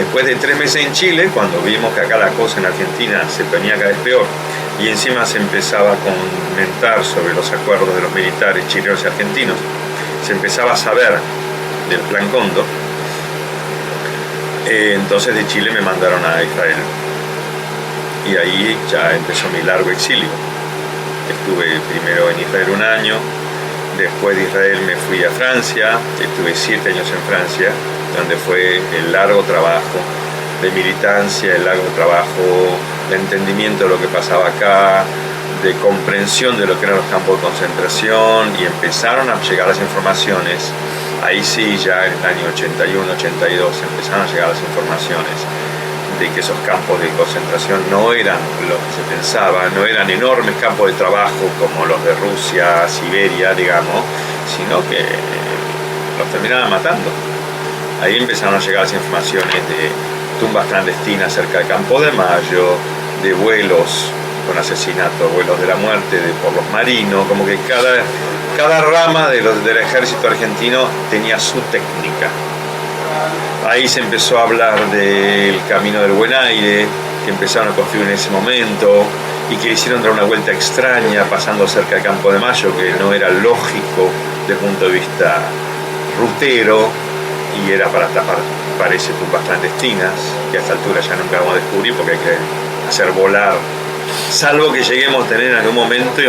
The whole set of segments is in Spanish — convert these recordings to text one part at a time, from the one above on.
Después de 3 meses en Chile, cuando vimos que acá la cosa en Argentina se ponía cada vez peor y encima se empezaba a comentar sobre los acuerdos de los militares chilenos y argentinos, se empezaba a saber del Plan Cóndor, entonces de Chile me mandaron a Israel y ahí ya empezó mi largo exilio. Estuve primero en Israel 1 año, después de Israel me fui a Francia, estuve 7 años en Francia, donde fue el largo trabajo de militancia, el largo trabajo de entendimiento de lo que pasaba acá, de comprensión de lo que eran los campos de concentración, y empezaron a llegar las informaciones. Ahí sí, ya en el año 81, 82, empezaron a llegar las informaciones de que esos campos de concentración no eran lo que se pensaba, no eran enormes campos de trabajo como los de Rusia, Siberia, digamos, sino que los terminaban matando. Ahí empezaron a llegar las informaciones de tumbas clandestinas cerca del Campo de Mayo, de vuelos con asesinatos, vuelos de la muerte por los marinos, como que cada rama del ejército argentino tenía su técnica. Ahí se empezó a hablar del Camino del Buen Aire, que empezaron a construir en ese momento, y que hicieron dar una vuelta extraña pasando cerca del Campo de Mayo, que no era lógico desde el punto de vista rutero, y era para tapar, parece, tumbas clandestinas, que a esta altura ya nunca vamos a descubrir porque hay que hacer volar, salvo que lleguemos a tener en algún momento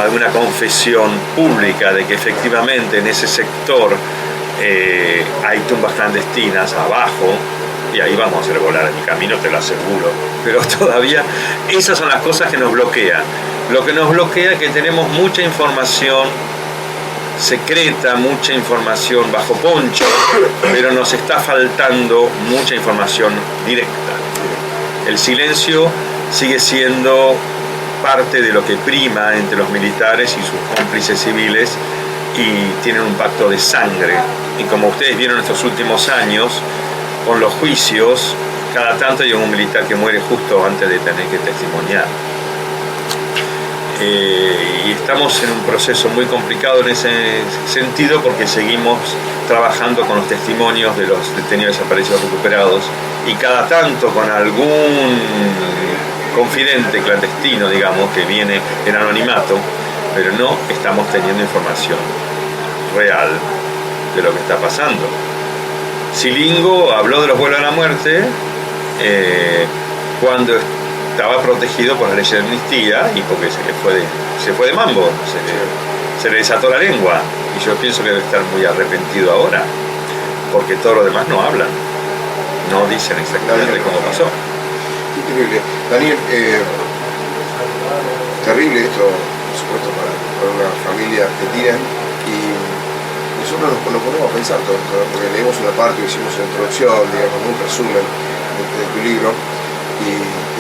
alguna confesión pública de que efectivamente en ese sector hay tumbas clandestinas abajo, y ahí vamos a hacer volar el camino, te lo aseguro. Pero todavía esas son las cosas que nos bloquean. Lo que nos bloquea es que tenemos mucha información secreta, mucha información bajo poncho, pero nos está faltando mucha información directa. El silencio sigue siendo parte de lo que prima entre los militares y sus cómplices civiles, y tienen un pacto de sangre. Y como ustedes vieron estos últimos años, con los juicios, cada tanto hay un militar que muere justo antes de tener que testimoniar. Y estamos en un proceso muy complicado en ese sentido, porque seguimos trabajando con los testimonios de los detenidos desaparecidos recuperados, y cada tanto con algún confidente clandestino, digamos, que viene en anonimato, pero no estamos teniendo información real de lo que está pasando. Silingo habló de los vuelos a la muerte cuando estaba protegido por la ley de amnistía, y porque se fue de mambo, se le desató la lengua, y yo pienso que debe estar muy arrepentido ahora, porque todos los demás no hablan, no dicen exactamente cómo pasó. Increíble. Daniel, terrible esto, por supuesto, para una familia argentina, y nosotros nos ponemos a pensar todo esto, porque leímos una parte, hicimos una introducción, digamos, un resumen de tu libro, y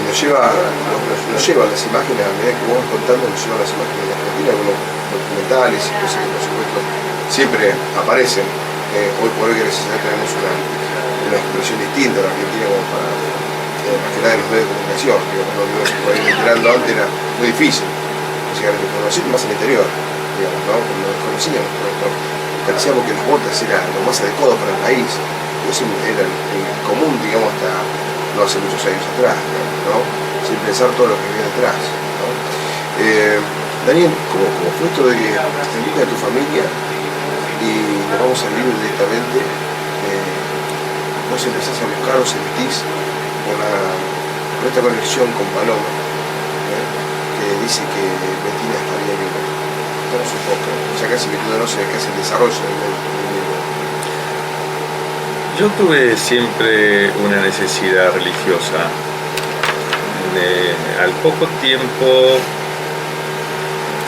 nos lleva las imágenes, a medida que vos vas contando, nos llevan las imágenes de Argentina, algunos documentales y cosas que, por supuesto, siempre aparecen. Hoy por hoy, gracias a Dios, tenemos una expresión distinta de Argentina, como para más que nada en los medios de comunicación. Digamos, no se podía ir enterando antes, era muy difícil llegar a la información, más al interior, digamos, ¿no? Cuando nos conocíamos, parecíamos que las botas era lo más adecuado para el país, y eso era el común, digamos, hasta no hace muchos años atrás, ¿no? Sin pensar todo lo que viene detrás, ¿no? Daniel, ¿cómo fue esto de que te invitas a tu familia y nos vamos al libro directamente? Vos empezás a buscar o sentís con esta conexión con Paloma, que dice que Bettina estaría viva. Contanos un poco, ya casi metiéndonos en casi el desarrollo del libro. Yo tuve siempre una necesidad religiosa. Al poco tiempo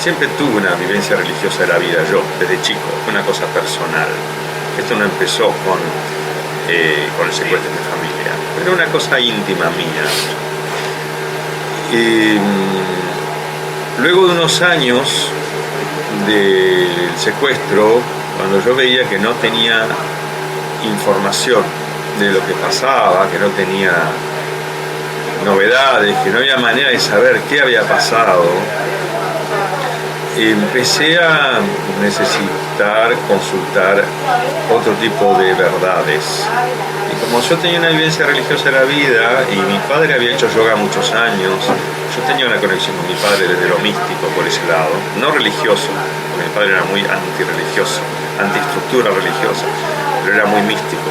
siempre tuve una vivencia religiosa de la vida, yo, desde chico, una cosa personal. Esto no empezó con el secuestro de mi familia, pero una cosa íntima mía. Luego de unos años del secuestro, cuando yo veía que no tenía información de lo que pasaba, que no tenía novedades, que no había manera de saber qué había pasado, empecé a necesitar consultar otro tipo de verdades. como yo tenía una vivencia religiosa de la vida y mi padre había hecho yoga muchos años, yo tenía una conexión con mi padre desde lo místico por ese lado, no religioso, porque mi padre era muy antirreligioso, antiestructura religiosa, pero era muy místico.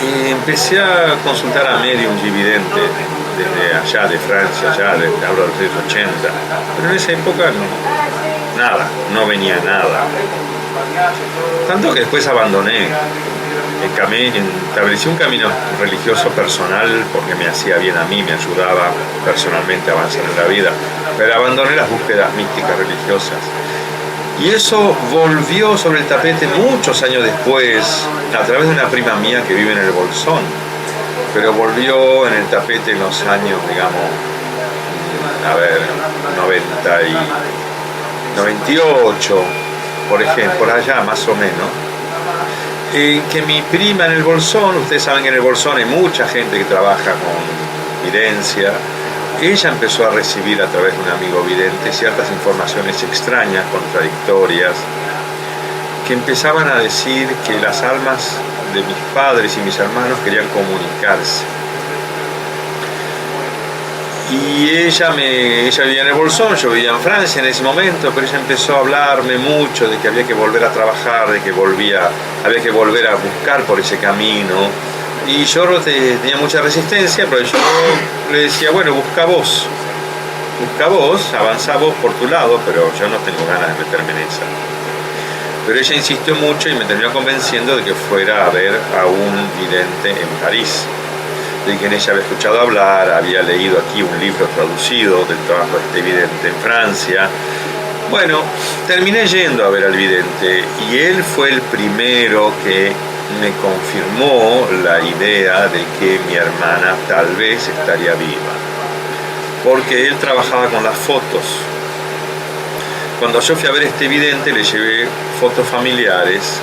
Y empecé a consultar a mediums y videntes desde allá de Francia, hablo de los años 80, pero en esa época no venía nada. Tanto que después abandoné, establecí un camino religioso personal porque me hacía bien a mí, me ayudaba personalmente a avanzar en la vida, pero abandoné las búsquedas místicas religiosas. Y eso volvió sobre el tapete muchos años después, a través de una prima mía que vive en el Bolsón, pero volvió en el tapete en los años, digamos, 98, por ejemplo, por allá más o menos, que mi prima en el Bolsón, ustedes saben que en el Bolsón hay mucha gente que trabaja con evidencia, ella empezó a recibir a través de un amigo vidente ciertas informaciones extrañas, contradictorias, que empezaban a decir que las almas de mis padres y mis hermanos querían comunicarse. Y ella vivía en el Bolsón, yo vivía en Francia en ese momento, pero ella empezó a hablarme mucho de que había que volver a trabajar, de que había que volver a buscar por ese camino. Y yo tenía mucha resistencia, pero yo le decía, bueno, busca vos, avanzá vos por tu lado, pero yo no tengo ganas de meterme en esa. Pero ella insistió mucho y me terminó convenciendo de que fuera a ver a un vidente en París, de quien ella había escuchado hablar, había leído aquí un libro traducido del trabajo de este vidente en Francia. Bueno, terminé yendo a ver al vidente y él fue el primero que me confirmó la idea de que mi hermana tal vez estaría viva, porque él trabajaba con las fotos. Cuando yo fui a ver a este vidente le llevé fotos familiares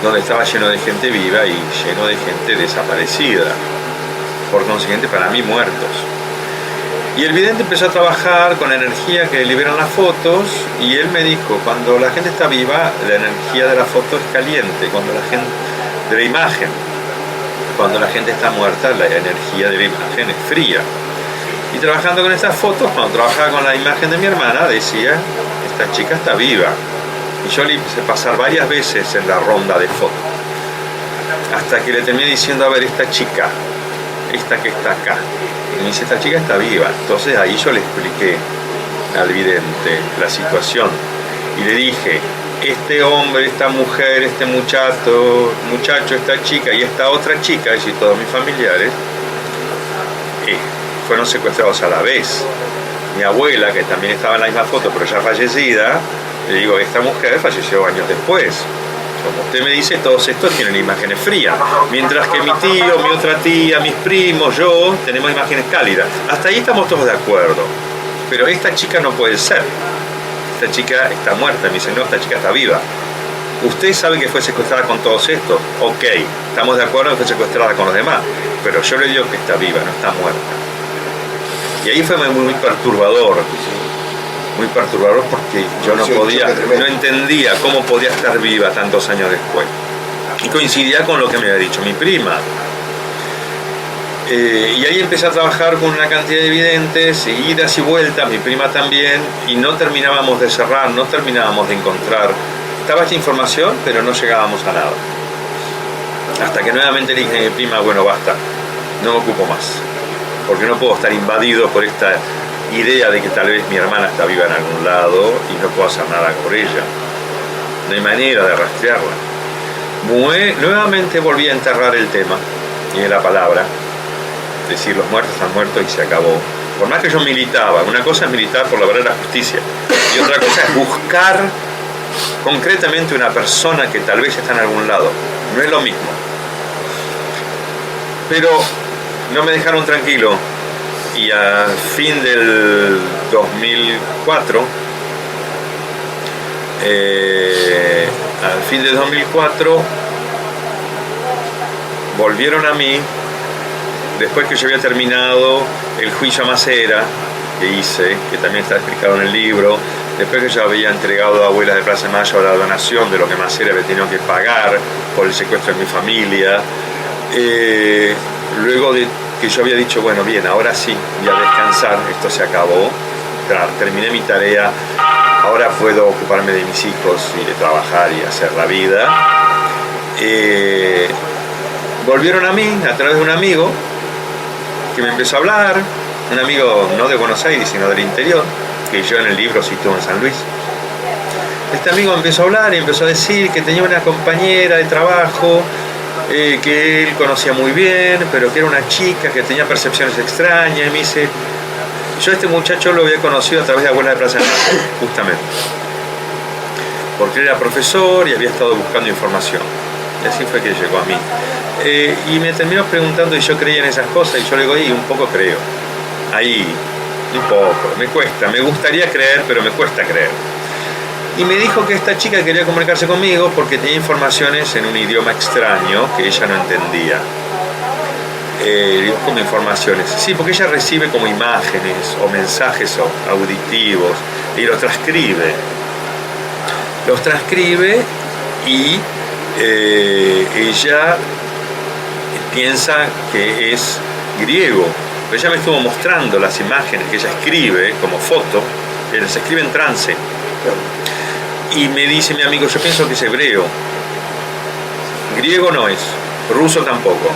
donde estaba lleno de gente viva y lleno de gente desaparecida, por consiguiente para mí muertos. Y el vidente empezó a trabajar con la energía que liberan las fotos y él me dijo, cuando la gente está viva, la energía de la foto es caliente, de la imagen. Cuando la gente está muerta, la energía de la imagen es fría. Y trabajando con estas fotos, cuando trabajaba con la imagen de mi hermana, decía, esta chica está viva. Y yo le hice pasar varias veces en la ronda de fotos, hasta que le terminé diciendo, a ver, esta chica, esta que está acá, y me dice, esta chica está viva. Entonces ahí yo le expliqué al vidente la situación y le dije, este hombre, esta mujer, este muchacho, esta chica y esta otra chica, es decir, todos mis familiares, fueron secuestrados a la vez. Mi abuela, que también estaba en la misma foto, pero ya fallecida, le digo, esta mujer falleció años después. Como usted me dice, todos estos tienen imágenes frías, mientras que mi tío, mi otra tía, mis primos, yo, tenemos imágenes cálidas. Hasta ahí estamos todos de acuerdo, pero esta chica no puede ser. Esta chica está muerta. Me dice, no, esta chica está viva. ¿Usted sabe que fue secuestrada con todos estos? Ok, estamos de acuerdo en que fue secuestrada con los demás, pero yo le digo que está viva, no está muerta. Y ahí fue muy perturbador. Muy perturbador porque yo no entendía cómo podía estar viva tantos años después. Y coincidía con lo que me había dicho mi prima. Y ahí empecé a trabajar con una cantidad de videntes, idas y vueltas, mi prima también, y no terminábamos de cerrar, no terminábamos de encontrar. Estaba esta información, pero no llegábamos a nada. Hasta que nuevamente le dije a mi prima, bueno, basta, no me ocupo más, porque no puedo estar invadido por esta idea de que tal vez mi hermana está viva en algún lado y no puedo hacer nada por ella. No hay manera de rastrearla. Nuevamente volví a enterrar el tema y la palabra, decir los muertos están muertos y se acabó. Por más que yo militaba, una cosa es militar por la verdadera justicia y otra cosa es buscar concretamente una persona que tal vez está en algún lado. No es lo mismo. Pero no me dejaron tranquilo. Y al fin del 2004, volvieron a mí, después que yo había terminado el juicio a Macera, que hice, que también está explicado en el libro, Después que yo había entregado a Abuelas de Plaza de Mayo la donación de lo que Macera había tenido que pagar por el secuestro de mi familia, luego de que yo había dicho, bueno, bien, ahora sí, voy a descansar, esto se acabó, terminé mi tarea, ahora puedo ocuparme de mis hijos y de trabajar y hacer la vida. Volvieron a mí a través de un amigo que me empezó a hablar, un amigo no de Buenos Aires, sino del interior, que yo en el libro sitúo en San Luis. Este amigo me empezó a hablar y empezó a decir que tenía una compañera de trabajo que él conocía muy bien, pero que era una chica que tenía percepciones extrañas. Y me dice, yo a este muchacho lo había conocido a través de Abuelas de Plaza de Mayo, justamente, porque él era profesor y había estado buscando información. Y así fue que llegó a mí. Y me terminó preguntando si yo creía en esas cosas, y yo le digo, y un poco creo. Ahí, un poco, me cuesta, me gustaría creer, pero me cuesta creer. Y me dijo que esta chica quería comunicarse conmigo porque tenía informaciones en un idioma extraño que ella no entendía. Digo, como informaciones. Sí, porque ella recibe como imágenes o mensajes auditivos y los transcribe. Los transcribe y ella piensa que es griego. Ella me estuvo mostrando las imágenes que ella escribe como foto, se escribe en trance. Y me dice mi amigo, yo pienso que es hebreo. Griego no es, ruso tampoco.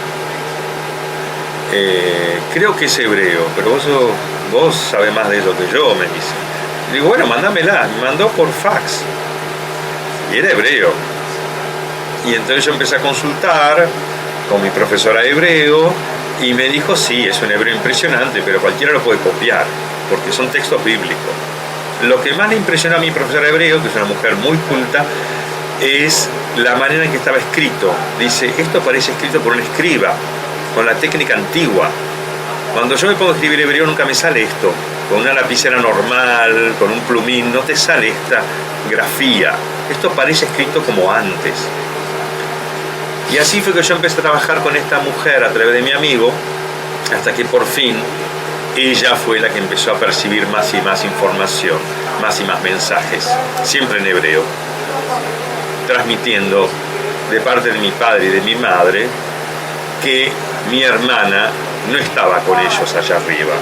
Creo que es hebreo, pero vos sabés más de eso que yo, me dice. Le digo, bueno, mándamela. Me mandó por fax. Y era hebreo. Y entonces yo empecé a consultar con mi profesora de hebreo y me dijo, sí, es un hebreo impresionante, pero cualquiera lo puede copiar, porque son textos bíblicos. Lo que más le impresionó a mi profesora de hebreo, que es una mujer muy culta, es la manera en que estaba escrito. Dice, esto parece escrito por un escriba, con la técnica antigua. Cuando yo me pongo a escribir hebreo nunca me sale esto. Con una lapicera normal, con un plumín, no te sale esta grafía. Esto parece escrito como antes. Y así fue que yo empecé a trabajar con esta mujer a través de mi amigo, hasta que por fin ella fue la que empezó a percibir más y más información, más y más mensajes, siempre en hebreo, transmitiendo de parte de mi padre y de mi madre que mi hermana no estaba con ellos allá arriba,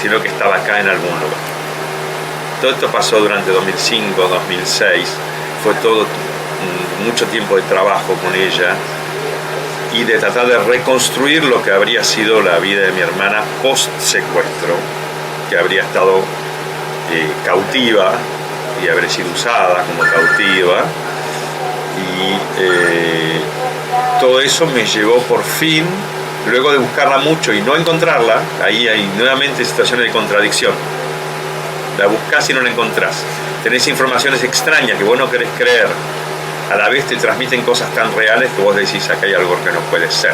sino que estaba acá en algún lugar. Todo esto pasó durante 2005, 2006, fue todo mucho tiempo de trabajo con ella y de tratar de reconstruir lo que habría sido la vida de mi hermana post secuestro, que habría estado cautiva y habría sido usada como cautiva, y todo eso me llevó por fin, luego de buscarla mucho y no encontrarla. Ahí hay nuevamente situaciones de contradicción. La buscás y no la encontrás, tenés informaciones extrañas que vos no querés creer, a la vez te transmiten cosas tan reales que vos decís, acá hay algo que no puede ser.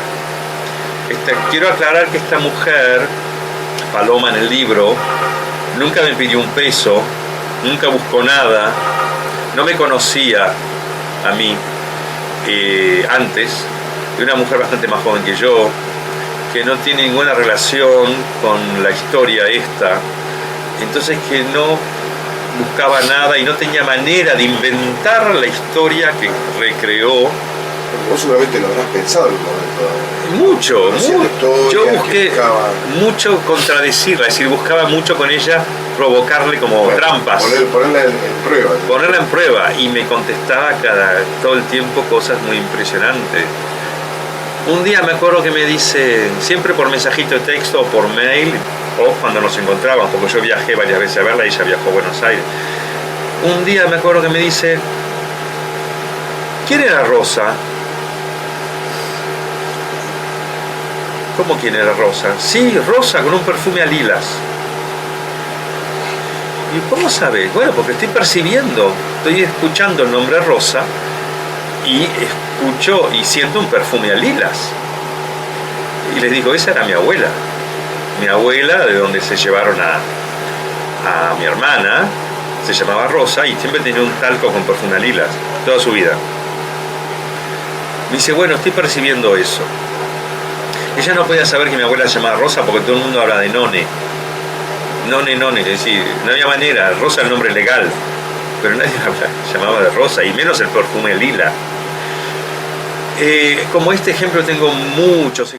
Quiero aclarar que esta mujer, Paloma en el libro, nunca me pidió un peso, nunca buscó nada, no me conocía a mí antes, de una mujer bastante más joven que yo, que no tiene ninguna relación con la historia esta, entonces que no buscaba nada y no tenía manera de inventar la historia que recreó. Vos seguramente lo habrás pensado en un momento. Mucho. Yo busqué mucho contradecirla, es decir, buscaba mucho con ella provocarle como trampas. Ponerla en prueba. Ponerla en prueba, y me contestaba todo el tiempo cosas muy impresionantes. Un día me acuerdo que me dice, siempre por mensajito de texto o por mail, o cuando nos encontrábamos, porque yo viajé varias veces a verla y ella viajó a Buenos Aires. Un día me acuerdo que me dice, ¿quién era Rosa? ¿Cómo quién era Rosa? Sí, Rosa con un perfume a lilas. ¿Y cómo sabes? Bueno, porque estoy percibiendo, estoy escuchando el nombre Rosa y escucho y siento un perfume a lilas. Y les digo, esa era mi abuela. Mi abuela, de donde se llevaron a mi hermana, se llamaba Rosa y siempre tenía un talco con perfume a lilas, toda su vida. Me dice, bueno, estoy percibiendo eso. Ella no podía saber que mi abuela se llamaba Rosa porque todo el mundo habla de None. None, es decir, no había manera, Rosa es el nombre legal. pero nadie llamaba de rosa, y menos el perfume lila. Como este ejemplo tengo muchos